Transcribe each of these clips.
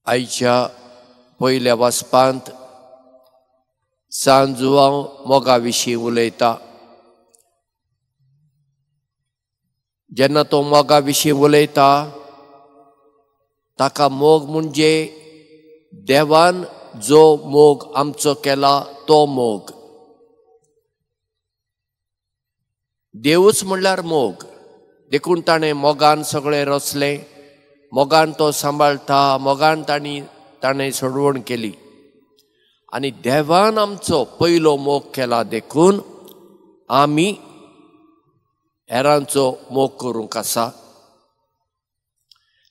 आयच्या पयल्या वाचपांत सांजुवांव मोगा विशीं उलयता। जेन्ना तो मोगा विशीं उलयता ताका मोग म्हणजे देवान जो मोग आमचो केला तो मोग। देवूच म्हणल्यार मोग, देखून ताणें मोगान सगळें रचलें, मोगान तो सांबाळटा, मोगान ताणें सोडवण केली आनी देवान आमचो पयलो मोग केला, देखून आमी हेरांचो मोग करूंक आसा।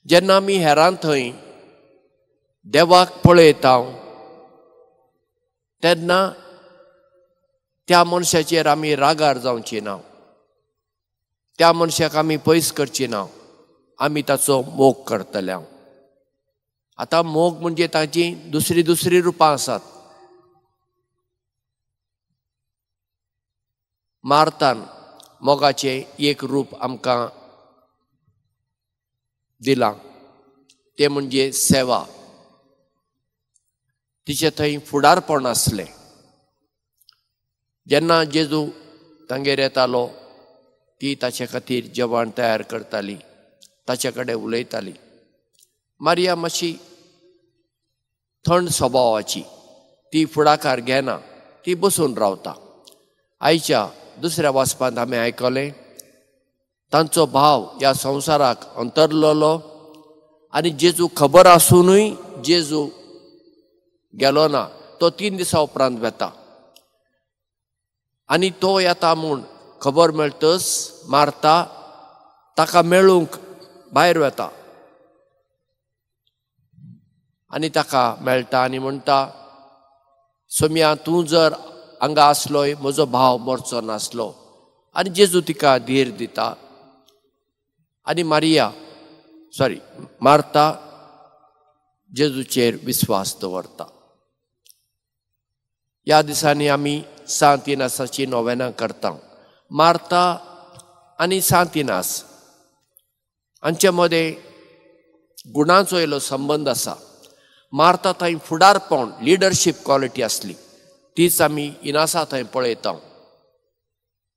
जेन्ना आमी हेरां थंय देवाक पळयता तेन्ना त्या मनशाचेर आमी रागार जावची ना, त्या मनशाक आमी पयस करची ना, आमी ताचो मोग करतले। आतां मोग म्हणजे ताची दुसरी रुपां आसात। मार्तान मोगाचें एक रूप आमकां दिलां, तें म्हणजे सेवा। तिचे थंय फुडारपण आसलें। जेन्ना जेजू तांगेर येतालो ती ताचे खातीर जेवण तयार करताली, ताचे कडेन उलयताली। मारिया मातशी थंड स्वभावाची, ती फुडाकार घेना, ती बसून रावता। आयच्या दुसऱ्या वाचपांत आमी आयकलें तांचो भाव ह्या संवसाराक अंतरलोलो आनी जेजू खबर आसुनूय जेजू गेलो ना, तो 3 दिसां उपरांत वेता आनी तो येता म्हूण खबर मेळटच मार्ता ताका मेळूंक भायर वता आनी ताका मेळटा आनी म्हणटा, सोम्या तूं जर हांगा आसलोय म्हजो भाव मरचो नासलो। आनी जेजू तिका धीर दिता आनी मार्ता जेजूचेर विस्वास दवरता। ह्या दिसांनी आमी सांत इनासाची नोवेनां करता। मार्ता आनी सांत इनास हांचे मदें गुणांचो इल्लो संबंद आसा। मार्ता थंय फुडारपण, लिडरशीप क्वॉलिटी आसली, तीच आमी इनासा थंय पळयता।